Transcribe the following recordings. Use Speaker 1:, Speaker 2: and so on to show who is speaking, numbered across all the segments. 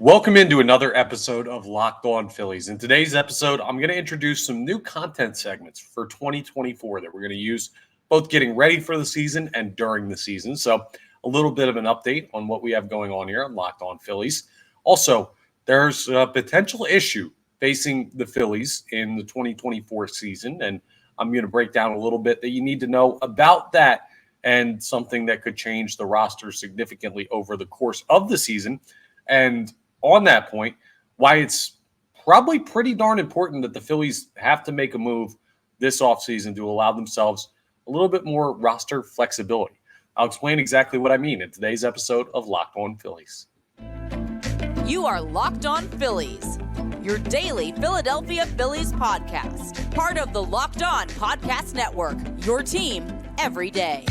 Speaker 1: Welcome into another episode of Locked On Phillies. In today's episode, I'm going to introduce some new content segments for 2024 that we're going to use both getting ready for the season and during the season. So a little bit of an update on what we have going on here on Locked On Phillies. Also, there's a potential issue facing the Phillies in the 2024 season, and I'm going to break down a little bit that you need to know about that and something that could change the roster significantly over the course of the season. And on that point, why it's probably pretty darn important that the Phillies have to make a move this offseason to allow themselves a little bit more roster flexibility. I'll explain exactly what I mean in today's episode of Locked On Phillies.
Speaker 2: You are Locked On Phillies, your daily Philadelphia Phillies podcast. Part of the Locked On Podcast Network, your team every day.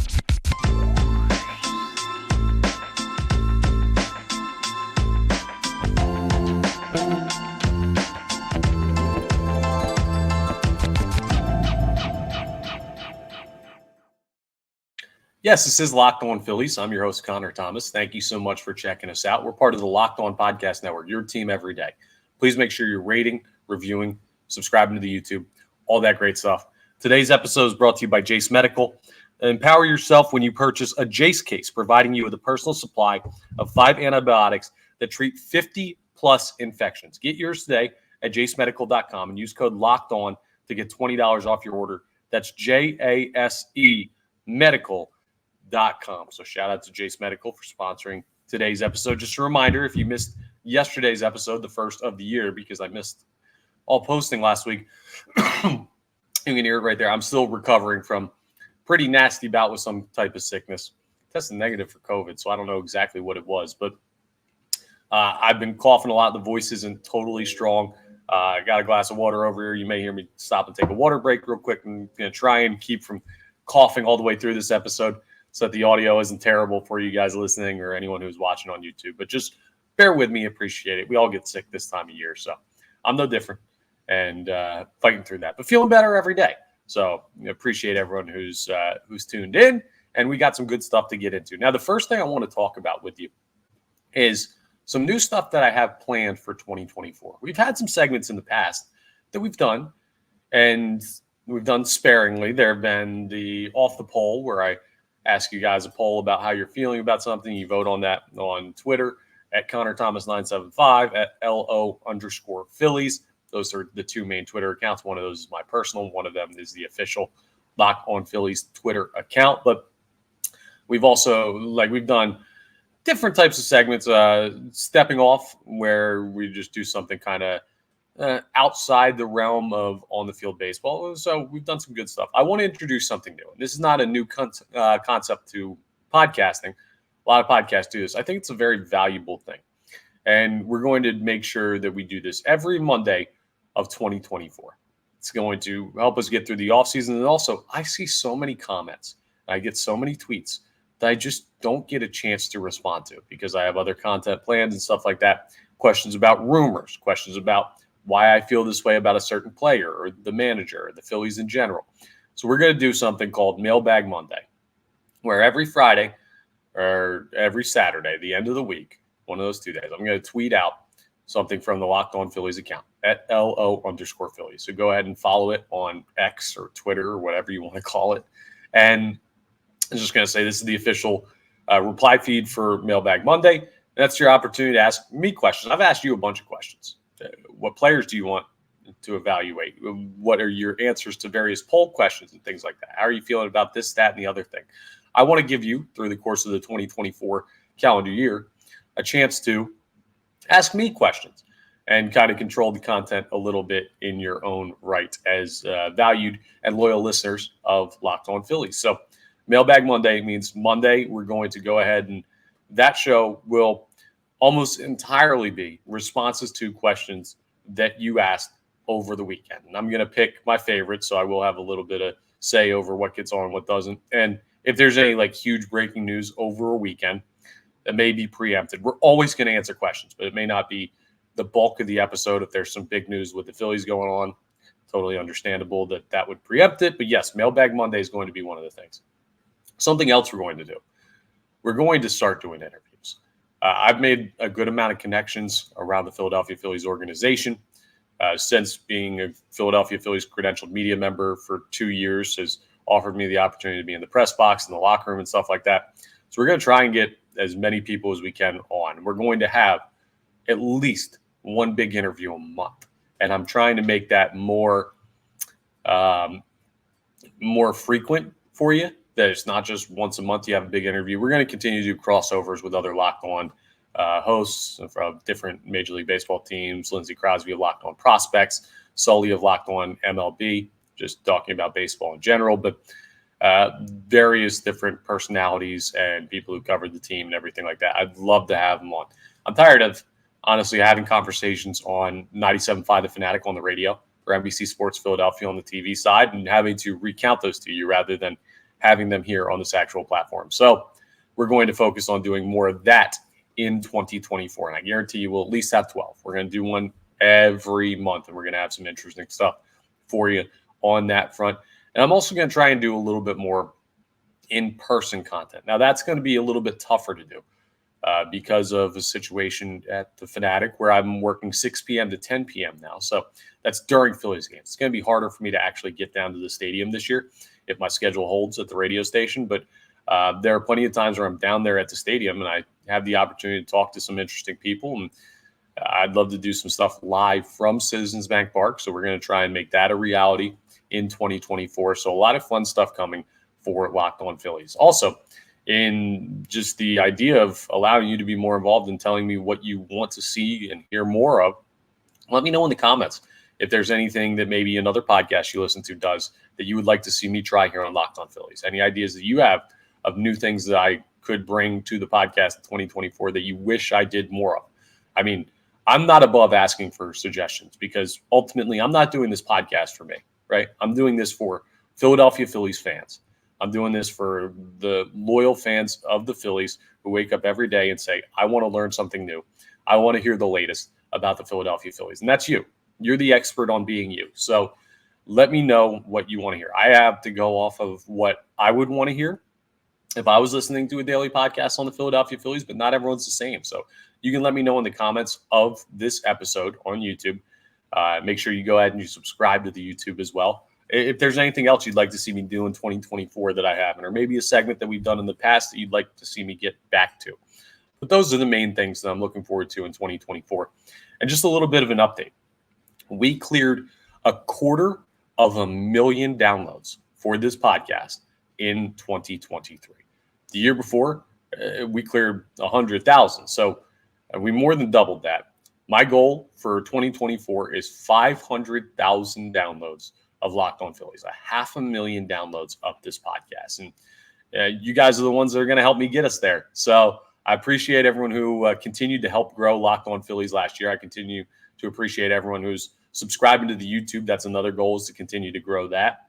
Speaker 1: Yes, this is Locked On Phillies. I'm your host, Connor Thomas. Thank you so much for checking us out. We're part of the Locked On Podcast Network, your team every day. Please make sure you're rating, reviewing, subscribing to the YouTube, all that great stuff. Today's episode is brought to you by Jase Medical. Empower yourself when you purchase a Jase case, providing you with a personal supply of 5 antibiotics that treat 50-plus infections. Get yours today at jasemedical.com and use code LOCKEDON to get $20 off your order. That's JASE Medical.com. So shout out to Jase Medical for sponsoring today's episode. Just a reminder, if you missed yesterday's episode, the first of the year, because I missed all posting last week, you can hear it right there. I'm still recovering from pretty nasty bout with some type of sickness. Tested negative for COVID, so I don't know exactly what it was, but I've been coughing a lot. The voice isn't totally strong. I got a glass of water over here. You may hear me stop and take a water break real quick and try and keep from coughing all the way through this episode, so that the audio isn't terrible for you guys listening or anyone who's watching on YouTube. But just bear with me, appreciate it. We all get sick this time of year, so I'm no different and fighting through that. But feeling better every day. So appreciate everyone who's tuned in, and we got some good stuff to get into. Now, the first thing I want to talk about with you is some new stuff that I have planned for 2024. We've had some segments in the past that we've done, and we've done sparingly. There have been the Off the Poll, where I ask you guys a poll about how you're feeling about something. You vote on that on Twitter at Connor Thomas 975 at LO_Phillies. Those are the two main Twitter accounts. One of those is my personal. One of them is the official Locked On Phillies Twitter account. But we've also, we've done different types of segments, stepping off, where we just do something kind of outside the realm of on-the-field baseball. So we've done some good stuff. I want to introduce something new. This is not a new concept to podcasting. A lot of podcasts do this. I think it's a very valuable thing. And we're going to make sure that we do this every Monday of 2024. It's going to help us get through the offseason. And also, I see so many comments. I get so many tweets that I just don't get a chance to respond to because I have other content plans and stuff like that. Questions about rumors, questions about why I feel this way about a certain player or the manager or the Phillies in general. So we're going to do something called Mailbag Monday, where every Friday or every Saturday, the end of the week, one of those 2 days, I'm going to tweet out something from the Locked On Phillies account at LO_Phillies. So go ahead and follow it on X or Twitter or whatever you want to call it. And I'm just going to say this is the official reply feed for Mailbag Monday. That's your opportunity to ask me questions. I've asked you a bunch of questions. What players do you want to evaluate? What are your answers to various poll questions and things like that? How are you feeling about this, that, and the other thing? I want to give you, through the course of the 2024 calendar year, a chance to ask me questions and kind of control the content a little bit in your own right as valued and loyal listeners of Locked On Phillies. So Mailbag Monday means Monday we're going to go ahead, and that show will almost entirely be responses to questions that you asked over the weekend. And I'm going to pick my favorites, so I will have a little bit of say over what gets on and what doesn't. And if there's any huge breaking news over a weekend that may be preempted, we're always going to answer questions, but it may not be the bulk of the episode. If there's some big news with the Phillies going on, totally understandable that would preempt it. But yes, Mailbag Monday is going to be one of the things. Something else we're going to do. We're going to start doing interviews. I've made a good amount of connections around the Philadelphia Phillies organization. Since being a Philadelphia Phillies credentialed media member for 2 years has offered me the opportunity to be in the press box, in the locker room and stuff like that. So we're going to try and get as many people as we can on. We're going to have at least one big interview a month. And I'm trying to make that more frequent for you, that it's not just once a month you have a big interview. We're going to continue to do crossovers with other Locked On hosts from different Major League Baseball teams. Lindsey Crosby of Locked On Prospects, Sully of Locked On MLB, just talking about baseball in general, but various different personalities and people who covered the team and everything like that. I'd love to have them on. I'm tired of, honestly, having conversations on 97.5 The Fanatic on the radio or NBC Sports Philadelphia on the TV side and having to recount those to you rather than having them here on this actual platform. So we're going to focus on doing more of that in 2024. And I guarantee you we'll at least have 12. We're going to do one every month, and we're going to have some interesting stuff for you on that front. And I'm also going to try and do a little bit more in-person content. Now, that's going to be a little bit tougher to do because of a situation at the Fanatic where I'm working 6 p.m. to 10 p.m. now. So that's during Phillies games. It's going to be harder for me to actually get down to the stadium this year if my schedule holds at the radio station. But there are plenty of times where I'm down there at the stadium and I have the opportunity to talk to some interesting people. And I'd love to do some stuff live from Citizens Bank Park. So we're going to try and make that a reality in 2024. So a lot of fun stuff coming for Locked On Phillies. Also, in just the idea of allowing you to be more involved and telling me what you want to see and hear more of, let me know in the comments if there's anything that maybe another podcast you listen to does that you would like to see me try here on Locked On Phillies. Any ideas that you have of new things that I could bring to the podcast in 2024 that you wish I did more of? I mean, I'm not above asking for suggestions because ultimately I'm not doing this podcast for me, right? I'm doing this for Philadelphia Phillies fans. I'm doing this for the loyal fans of the Phillies who wake up every day and say, I want to learn something new. I want to hear the latest about the Philadelphia Phillies. And that's you. You're the expert on being you. So let me know what you want to hear. I have to go off of what I would want to hear if I was listening to a daily podcast on the Philadelphia Phillies, but not everyone's the same. So you can let me know in the comments of this episode on YouTube. Make sure you go ahead and you subscribe to the YouTube as well. If there's anything else you'd like to see me do in 2024 that I haven't, or maybe a segment that we've done in the past that you'd like to see me get back to. But those are the main things that I'm looking forward to in 2024. And just a little bit of an update. We cleared 250,000 downloads for this podcast in 2023. The year before, we cleared 100,000. So we more than doubled that. My goal for 2024 is 500,000 downloads of Locked On Phillies, 500,000 downloads of this podcast. And you guys are the ones that are going to help me get us there. So I appreciate everyone who continued to help grow Locked On Phillies last year. I continue to appreciate everyone who's subscribing to the YouTube. That's another goal, is to continue to grow that.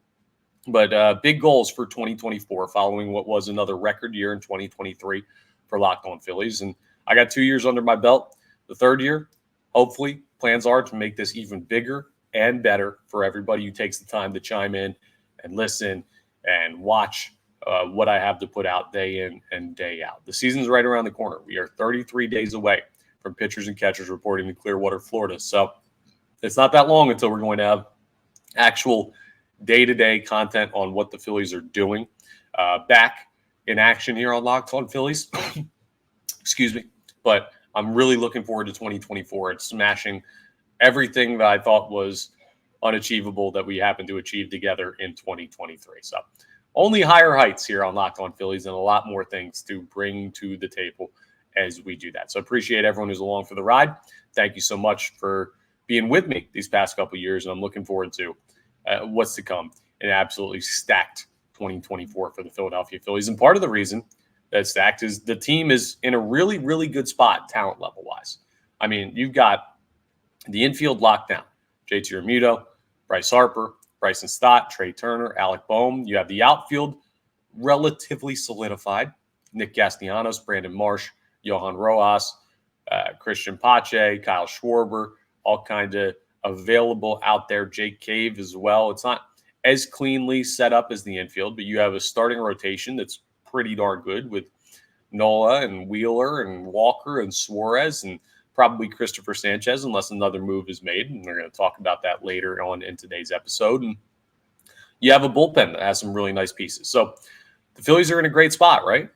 Speaker 1: But big goals for 2024 following what was another record year in 2023 for Locked On Phillies. And I got 2 years under my belt. The third year, hopefully, plans are to make this even bigger and better for everybody who takes the time to chime in and listen and watch what I have to put out day in and day out. The season's right around the corner. We are 33 days away from pitchers and catchers reporting to Clearwater, Florida. So it's not that long until we're going to have actual day-to-day content on what the Phillies are doing. Back in action here on Locked On Phillies. Excuse me. But I'm really looking forward to 2024 and smashing everything that I thought was unachievable that we happened to achieve together in 2023. So only higher heights here on Locked On Phillies and a lot more things to bring to the table as we do that. So appreciate everyone who's along for the ride. Thank you so much for being with me these past couple of years. And I'm looking forward to what's to come. An absolutely stacked 2024 for the Philadelphia Phillies. And part of the reason that's stacked is the team is in a really, really good spot talent level wise. I mean, you've got the infield locked down. JT Realmuto, Bryce Harper, Bryson Stott, Trey Turner, Alec Boehm. You have the outfield relatively solidified. Nick Castellanos, Brandon Marsh, Johan Rojas, Christian Pache, Kyle Schwarber, all kind of available out there. Jake Cave as well. It's not as cleanly set up as the infield, but you have a starting rotation that's pretty darn good with Nola and Wheeler and Walker and Suarez and probably Christopher Sanchez, unless another move is made. And we're going to talk about that later on in today's episode. And you have a bullpen that has some really nice pieces. So the Phillies are in a great spot, right?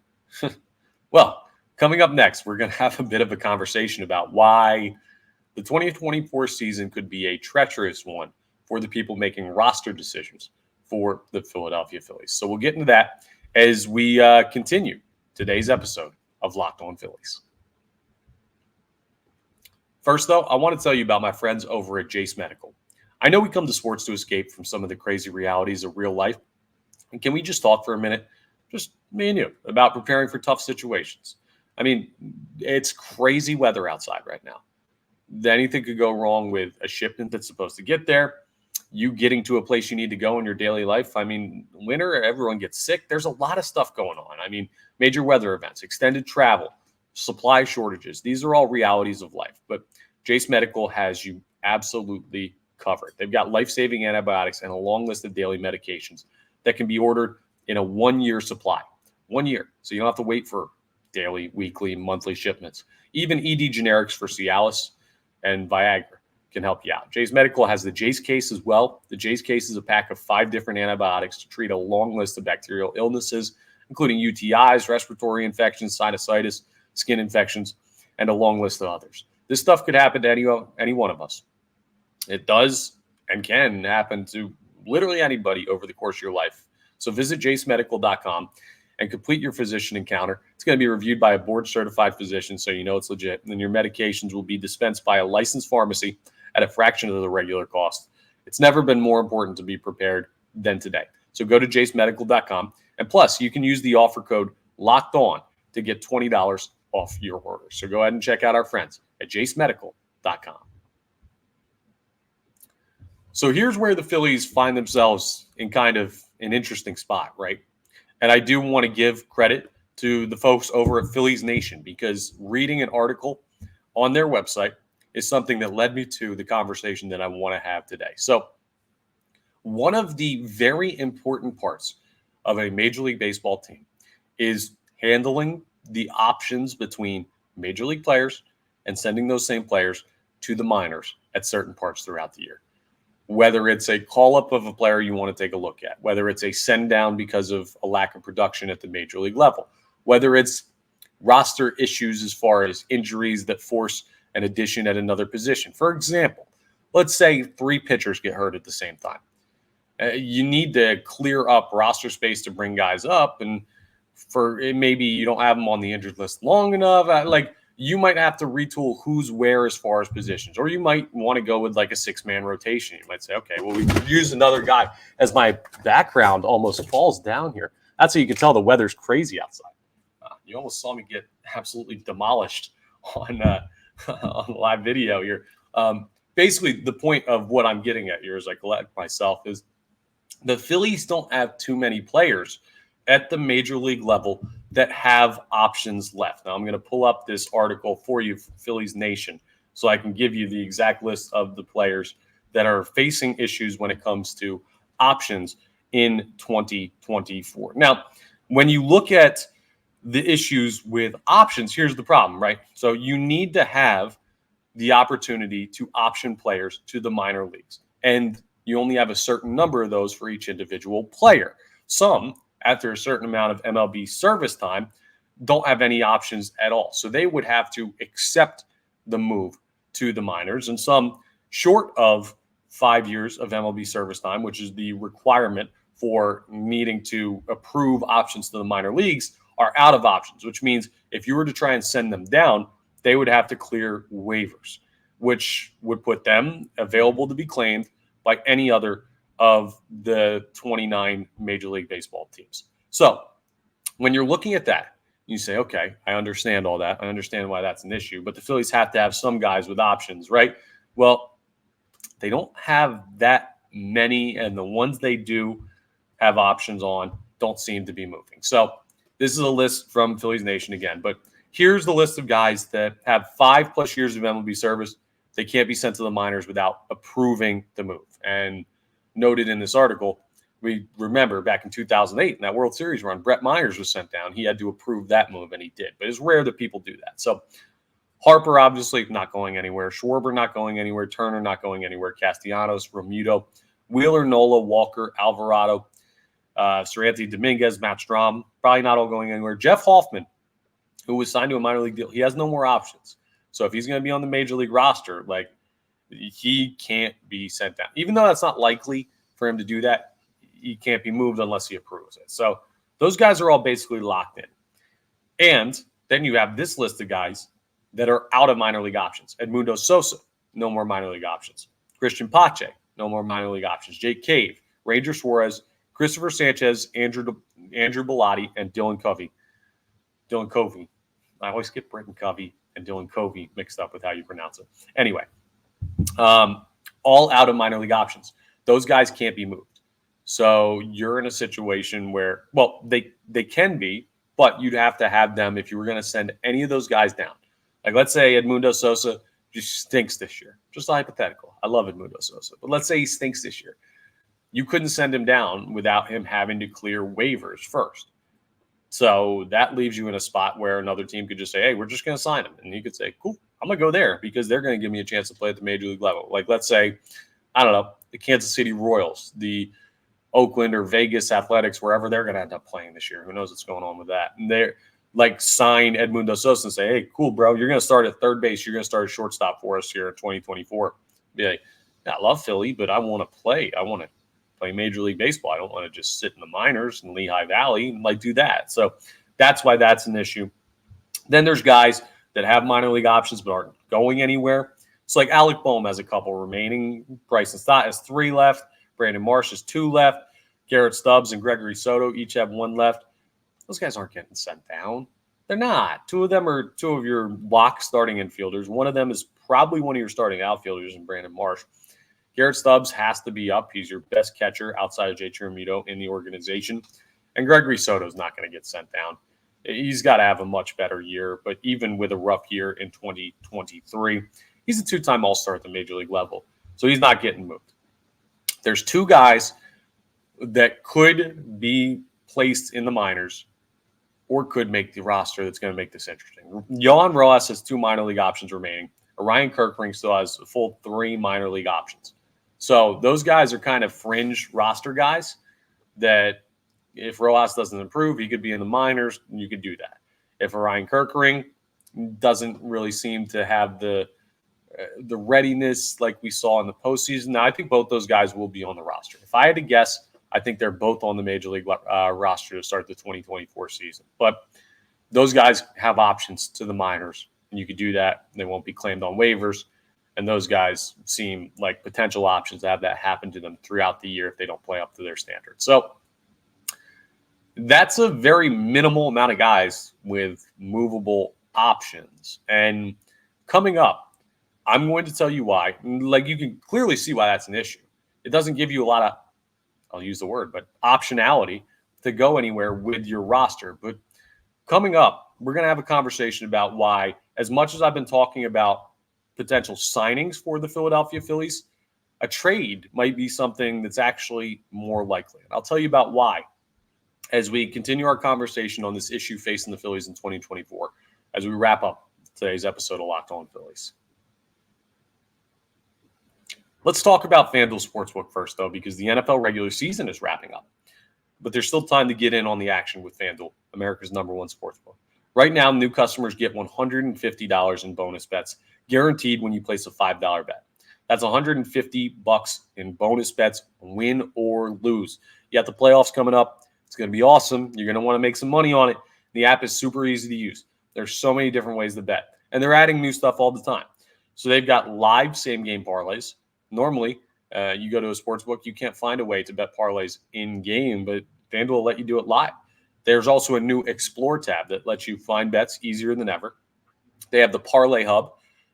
Speaker 1: Well, coming up next, we're going to have a bit of a conversation about why the 2024 season could be a treacherous one for the people making roster decisions for the Philadelphia Phillies. So we'll get into that as we continue today's episode of Locked On Phillies. First, though, I want to tell you about my friends over at Jase Medical. I know we come to sports to escape from some of the crazy realities of real life. And can we just talk for a minute, just me and you, about preparing for tough situations? I mean, it's crazy weather outside right now. Anything could go wrong with a shipment that's supposed to get there, you getting to a place you need to go in your daily life. I mean, winter, everyone gets sick. There's a lot of stuff going on. I mean, major weather events, extended travel, supply shortages. These are all realities of life. But Jase Medical has you absolutely covered. They've got life-saving antibiotics and a long list of daily medications that can be ordered in a 1-year supply. 1 year. So you don't have to wait for daily, weekly, monthly shipments. Even ED generics for Cialis and Viagra can help you out. Jase Medical has the Jase case as well. The Jase case is a pack of 5 different antibiotics to treat a long list of bacterial illnesses, including UTIs, respiratory infections, sinusitis, skin infections, and a long list of others. This stuff could happen to any one of us. It does and can happen to literally anybody over the course of your life. So visit jasemedical.com and complete your physician encounter. It's going to be reviewed by a board-certified physician, so you know it's legit. And then your medications will be dispensed by a licensed pharmacy at a fraction of the regular cost. It's never been more important to be prepared than today. So go to jasemedical.com. And plus, you can use the offer code LOCKEDON to get $20 off your order. So go ahead and check out our friends at jasemedical.com. So here's where the Phillies find themselves in kind of an interesting spot, right? And I do want to give credit to the folks over at Phillies Nation, because reading an article on their website is something that led me to the conversation that I want to have today. So one of the very important parts of a Major League Baseball team is handling the options between Major League players and sending those same players to the minors at certain parts throughout the year. Whether it's a call-up of a player you want to take a look at, whether it's a send-down because of a lack of production at the Major League level, whether it's roster issues as far as injuries that force an addition at another position. For example, let's say 3 pitchers get hurt at the same time. You need to clear up roster space to bring guys up, and maybe you don't have them on the injured list long enough. You might have to retool who's where as far as positions, or you might want to go with like a 6-man rotation. You might say, okay, well, we could use another guy. As my background almost falls down here, that's how you can tell the weather's crazy outside. You almost saw me get absolutely demolished on live video here. Basically, the point of what I'm getting at here, as I collect myself, is the Phillies don't have too many players at the Major League level that have options left. Now, I'm going to pull up this article for you, Phillies Nation, so I can give you the exact list of the players that are facing issues when it comes to options in 2024. Now, when you look at the issues with options, here's the problem, right? So you need to have the opportunity to option players to the minor leagues, and you only have a certain number of those for each individual player. Some, after a certain amount of MLB service time, don't have any options at all. So they would have to accept the move to the minors. And some, short of 5 years of MLB service time, which is the requirement for needing to approve options to the minor leagues, are out of options, which means if you were to try and send them down, they would have to clear waivers, which would put them available to be claimed by any other of the 29 Major League Baseball teams. So when you're looking at that, you say, okay, I understand all that. I understand why that's an issue, but the Phillies have to have some guys with options, right? Well, they don't have that many, and the ones they do have options on don't seem to be moving. So this is a list from Phillies Nation again, but here's the list of guys that have 5+ years of MLB service. They can't be sent to the minors without approving the move. And noted in this article, We remember back in 2008 in that World Series run, Brett Myers was sent down. He had to approve that move, and he did. But it's rare that people do that. So Harper obviously not going anywhere. Schwarber not going anywhere. Turner not going anywhere. Castellanos, Romuto, Wheeler, Nola, Walker, Alvarado, Seranthony Dominguez, Matt Strahm, probably not all going anywhere. Jeff Hoffman, who was signed to a minor league deal, he has no more options. So if he's going to be on the major league roster, like, he can't be sent down. Even though that's not likely for him to do that, he can't be moved unless he approves it. So those guys are all basically locked in. And then you have this list of guys that are out of minor league options. Edmundo Sosa, no more minor league options. Christian Pache, no more minor league options. Jake Cave, Ranger Suarez, Christopher Sanchez, Andrew Bellotti, and Dylan Covey. Dylan Covey. I always get Britton Covey and Dylan Covey mixed up with how you pronounce it. Anyway, all out of minor league options. Those guys can't be moved. So you're in a situation where, well, they can be, but you'd have to have them if you were going to send any of those guys down. Like, let's say Edmundo Sosa just stinks this year. Just a hypothetical. I love Edmundo Sosa. But let's say he stinks this year. You couldn't send him down without him having to clear waivers first. So that leaves you in a spot where another team could just say, hey, we're just going to sign him. And you could say, cool, I'm going to go there because they're going to give me a chance to play at the major league level. Like, let's say, I don't know, the Kansas City Royals, the Oakland or Vegas Athletics, wherever they're going to end up playing this year. Who knows what's going on with that? And they're like, sign Edmundo Sosa and say, hey, cool, bro, you're going to start at third base. You're going to start at shortstop for us here in 2024. Be like, yeah, I love Philly, but I want to play. I want to play Major League Baseball. I don't want to just sit in the minors in Lehigh Valley and like do that. So that's why that's an issue. Then there's guys that have minor league options but aren't going anywhere. It's like Alec Boehm has a couple remaining. Bryson Stott has 3 left. Brandon Marsh has 2 left. Garrett Stubbs and Gregory Soto each have 1 left. Those guys aren't getting sent down. They're not. 2 of them are 2 of your lock starting infielders. One of them is probably one of your starting outfielders in Brandon Marsh. Garrett Stubbs has to be up. He's your best catcher outside of Jay Chiromito in the organization. And Gregory Soto is not going to get sent down. He's got to have a much better year. But even with a rough year in 2023, he's a 2-time All-Star at the major league level. So he's not getting moved. There's 2 guys that could be placed in the minors or could make the roster that's going to make this interesting. Yohan Rojas has 2 minor league options remaining. Orion Kirkring still has a full 3 minor league options. So those guys are kind of fringe roster guys that if Rojas doesn't improve, he could be in the minors, and you could do that. If Orion Kirkring doesn't really seem to have the readiness like we saw in the postseason, now I think both those guys will be on the roster. If I had to guess, I think they're both on the major league roster to start the 2024 season. But those guys have options to the minors, and you could do that. They won't be claimed on waivers, and those guys seem like potential options to have that happen to them throughout the year if they don't play up to their standards. So that's a very minimal amount of guys with movable options. And coming up, I'm going to tell you why. Like, you can clearly see why that's an issue. It doesn't give you a lot of, I'll use the word, but optionality to go anywhere with your roster. But coming up, we're going to have a conversation about why, as much as I've been talking about potential signings for the Philadelphia Phillies, a trade might be something that's actually more likely. And I'll tell you about why as we continue our conversation on this issue facing the Phillies in 2024, as we wrap up today's episode of Locked On Phillies. Let's talk about FanDuel Sportsbook first, though, because the NFL regular season is wrapping up. But there's still time to get in on the action with FanDuel, America's number one sportsbook. Right now, new customers get $150 in bonus bets, guaranteed when you place a $5 bet. That's $150 in bonus bets, win or lose. You got the playoffs coming up. It's going to be awesome. You're going to want to make some money on it. The app is super easy to use. There's so many different ways to bet. And they're adding new stuff all the time. So they've got live same-game parlays. Normally, you go to a sports book, you can't find a way to bet parlays in-game, but FanDuel will let you do it live. There's also a new Explore tab that lets you find bets easier than ever. They have the Parlay Hub,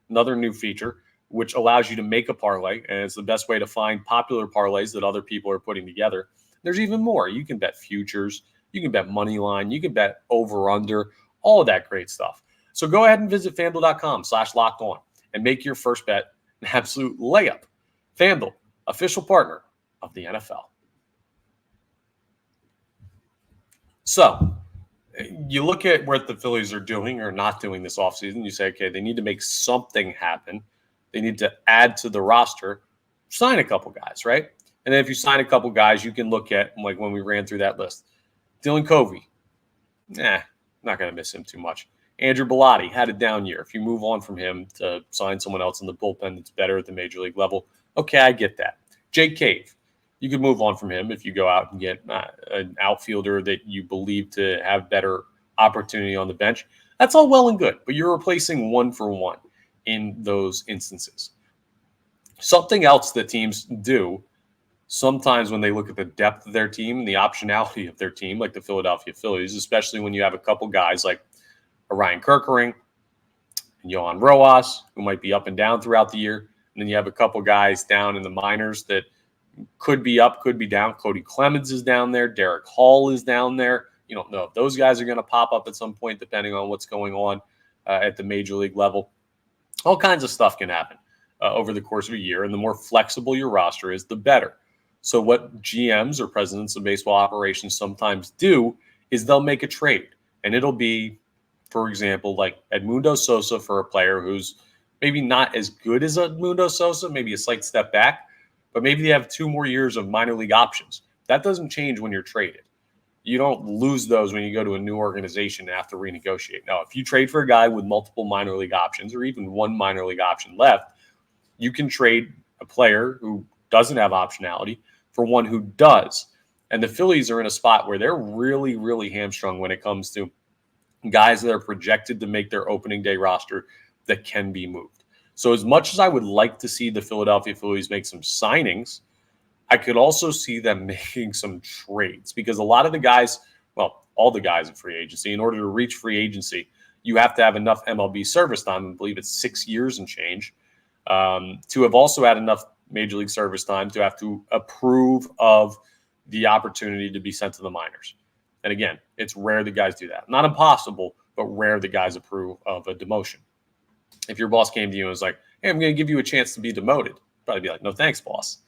Speaker 1: another new feature, which allows you to make a parlay, and it's the best way to find popular parlays that other people are putting together. There's even more. You can bet futures, you can bet money line, you can bet over-under, all of that great stuff. So go ahead and visit FanDuel.com/lockedon and make your first bet an absolute layup. FanDuel, official partner of the NFL. So you look at what the Phillies are doing or not doing this offseason. You say, okay, they need to make something happen. They need to add to the roster, sign a couple guys, right? And then if you sign a couple guys, you can look at, like when we ran through that list, Dylan Covey, not going to miss him too much. Andrew Bellotti had a down year. If you move on from him to sign someone else in the bullpen that's better at the major league level, okay, I get that. Jake Cave, you could move on from him if you go out and get an outfielder that you believe to have better opportunity on the bench. That's all well and good, but you're replacing one for one in those instances. Something else that teams do sometimes when they look at the depth of their team and the optionality of their team, like the Philadelphia Phillies, especially when you have a couple guys like a Ryan Kerkering and Yohan Rojas, who might be up and down throughout the year, and then you have a couple guys down in the minors that could be up, could be down. Cody Clemens is down there. Derek Hall is down there. You don't know if those guys are going to pop up at some point, depending on what's going on at the major league level. All kinds of stuff can happen over the course of a year, and the more flexible your roster is, the better. So what GMs or presidents of baseball operations sometimes do is they'll make a trade, and it'll be, for example, like Edmundo Sosa for a player who's maybe not as good as Edmundo Sosa, maybe a slight step back, but maybe they have 2 more years of minor league options. That doesn't change when you're traded. You don't lose those when you go to a new organization and have to renegotiate. Now, if you trade for a guy with multiple minor league options or even one minor league option left, you can trade a player who doesn't have optionality for one who does. And the Phillies are in a spot where they're really, really hamstrung when it comes to guys that are projected to make their opening day roster that can be moved. So as much as I would like to see the Philadelphia Phillies make some signings, I could also see them making some trades, because a lot of the guys, well, all the guys in free agency, in order to reach free agency, you have to have enough MLB service time. I believe it's 6 years and change, to have also had enough Major League service time to have to approve of the opportunity to be sent to the minors. And again, it's rare that guys do that. Not impossible, but rare that guys approve of a demotion. If your boss came to you and was like, hey, I'm going to give you a chance to be demoted, you'd probably be like, no, thanks, boss.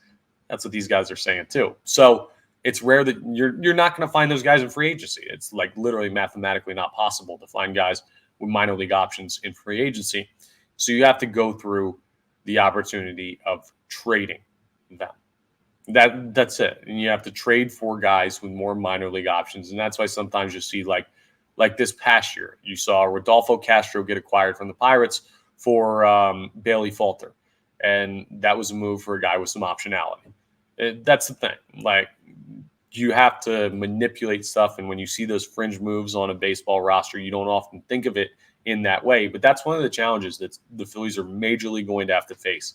Speaker 1: That's what these guys are saying too. So it's rare that you're not going to find those guys in free agency. It's like literally mathematically not possible to find guys with minor league options in free agency. So you have to go through the opportunity of trading them. That's it. And you have to trade for guys with more minor league options. And that's why sometimes you see like this past year, you saw Rodolfo Castro get acquired from the Pirates for Bailey Falter. And that was a move for a guy with some optionality. That's the thing. Like, you have to manipulate stuff. And when you see those fringe moves on a baseball roster, you don't often think of it in that way. But that's one of the challenges that the Phillies are majorly going to have to face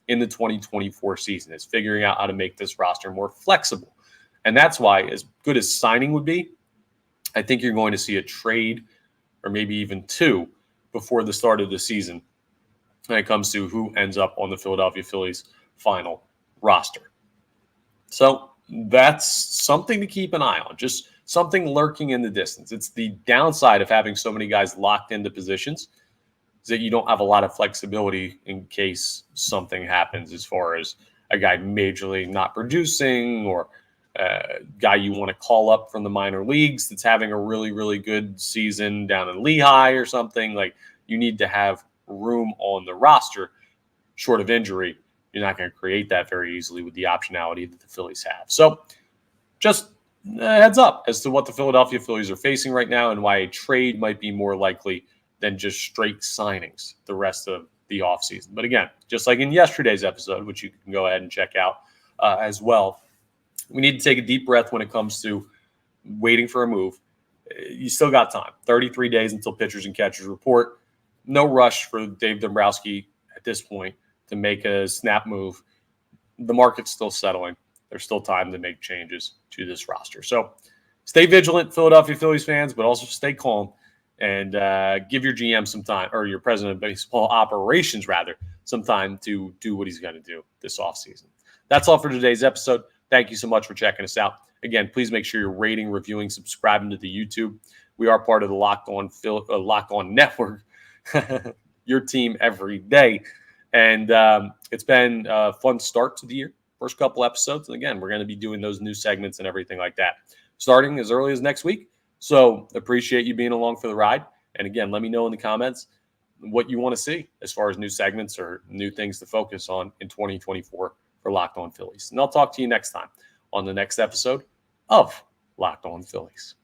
Speaker 1: in the 2024 season, is figuring out how to make this roster more flexible. And that's why, as good as signing would be, I think you're going to see a trade or maybe even 2 before the start of the season when it comes to who ends up on the Philadelphia Phillies final roster. So that's something to keep an eye on, just something lurking in the distance. It's the downside of having so many guys locked into positions, is that you don't have a lot of flexibility in case something happens, as far as a guy majorly not producing, or a guy you want to call up from the minor leagues that's having a really, really good season down in Lehigh or something. Like, you need to have room on the roster. Short of injury, you're not going to create that very easily with the optionality that the Phillies have. So just a heads up as to what the Philadelphia Phillies are facing right now, and why a trade might be more likely than just straight signings the rest of the offseason. But again, just like in yesterday's episode, which you can go ahead and check out as well, we need to take a deep breath when it comes to waiting for a move. You still got time, 33 days until pitchers and catchers report. No rush for Dave Dombrowski at this point to make a snap move. The market's still settling. There's still time to make changes to this roster. So stay vigilant, Philadelphia Phillies fans, but also stay calm, and give your GM some time, or your president of baseball operations, rather, some time to do what he's going to do this offseason. That's all for today's episode. Thank you so much for checking us out. Again, please make sure you're rating, reviewing, subscribing to the YouTube. We are part of the Locked On Network, your team every day. And it's been a fun start to the year, first couple episodes. And again, we're going to be doing those new segments and everything like that, starting as early as next week. So appreciate you being along for the ride. And again, let me know in the comments what you want to see as far as new segments or new things to focus on in 2024 for Locked On Phillies. And I'll talk to you next time on the next episode of Locked On Phillies.